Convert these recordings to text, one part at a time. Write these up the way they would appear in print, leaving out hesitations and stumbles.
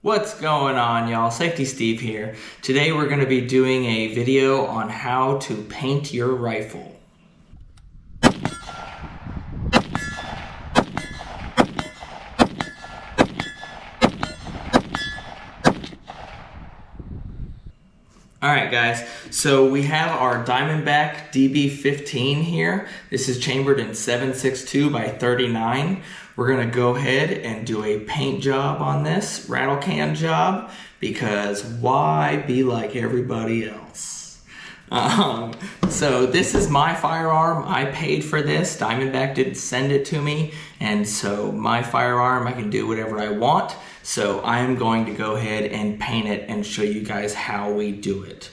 What's going on, y'all? Safety Steve here. Today we're going to be doing a video on how to paint your rifle. Alright guys, so we have our Diamondback DB15 here. This is chambered in 7.62 by 39. We're going to go ahead and do a paint job on this, rattle can job, because why be like everybody else? So this is my firearm. I paid for this. Diamondback didn't send it to me, and so my firearm, I can do whatever I want. So I'm going to go ahead and paint it and show you guys how we do it.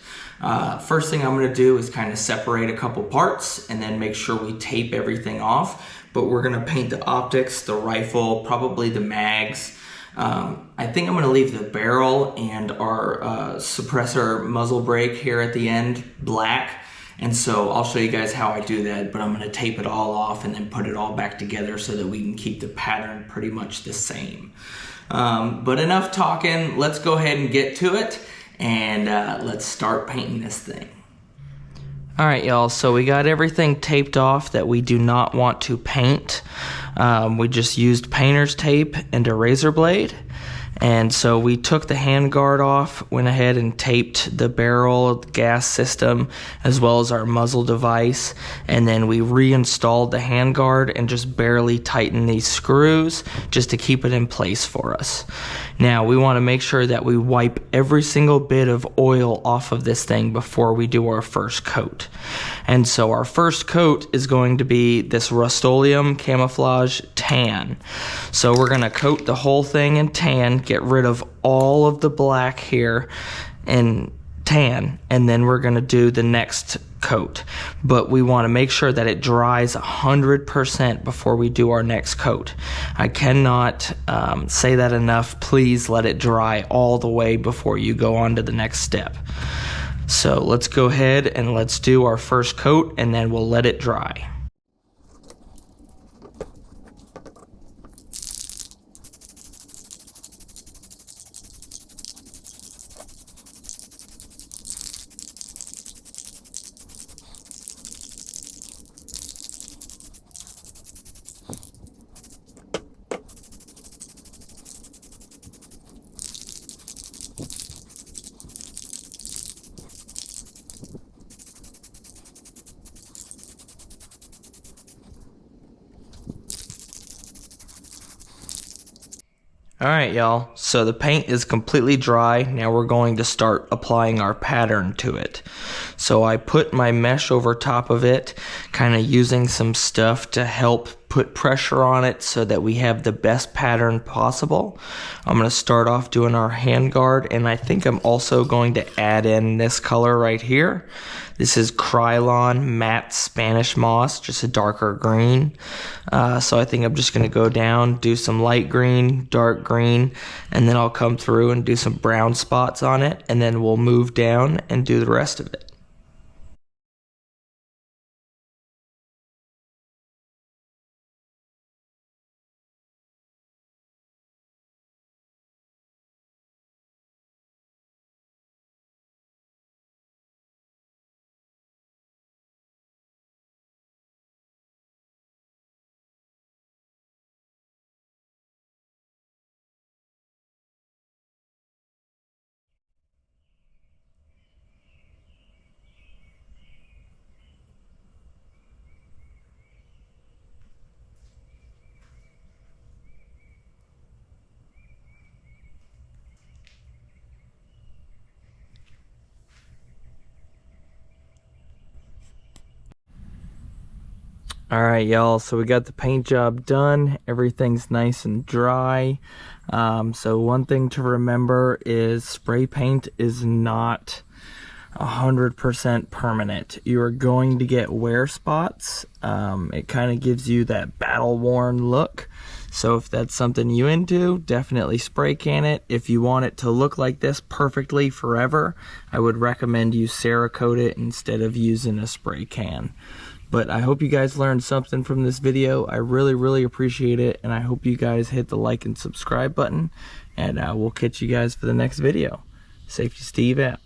First thing I'm going to do is kind of separate a couple parts and then make sure we tape everything off. But we're going to paint the optics, the rifle, probably the mags. I think I'm going to leave the barrel and our suppressor muzzle brake here at the end black. And so I'll show you guys how I do that, but I'm going to tape it all off and then put it all back together so that we can keep the pattern pretty much the same. But enough talking, let's go ahead and get to it, and let's start painting this thing. Alright y'all, so we got everything taped off that we do not want to paint. We just used painter's tape and a razor blade. And so we took the handguard off, went ahead and taped the barrel, the gas system, as well as our muzzle device. And then we reinstalled the handguard and just barely tightened these screws just to keep it in place for us. Now we want to make sure that we wipe every single bit of oil off of this thing before we do our first coat. And so our first coat is going to be this Rust-Oleum Camouflage Tan. So we're going to coat the whole thing in tan, get rid of all of the black here in tan, and then we're going to do the next coat. But we want to make sure that it dries 100% before we do our next coat. I cannot say that enough. Please let it dry all the way before you go on to the next step. So let's go ahead and let's do our first coat, and then we'll let it dry. Alright y'all, so the paint is completely dry. Now we're going to start applying our pattern to it. So I put my mesh over top of it, kind of using some stuff to help put pressure on it so that we have the best pattern possible. I'm going to start off doing our handguard, and I think I'm also going to add in this color right here. This is Krylon Matte Spanish Moss, just a darker green. So I think I'm just going to go down, do some light green, dark green, and then I'll come through and do some brown spots on it, and then we'll move down and do the rest of it. Alright y'all, so we got the paint job done. Everything's nice and dry. So one thing to remember is spray paint is not 100% permanent. You are going to get wear spots. It kind of gives you that battle-worn look. So if that's something you into, definitely spray can it. If you want it to look like this perfectly forever, I would recommend you Cerakote it instead of using a spray can. But I hope you guys learned something from this video. I really appreciate it, and I hope you guys hit the like and subscribe button, and we'll catch you guys for the next video. Safety Steve out.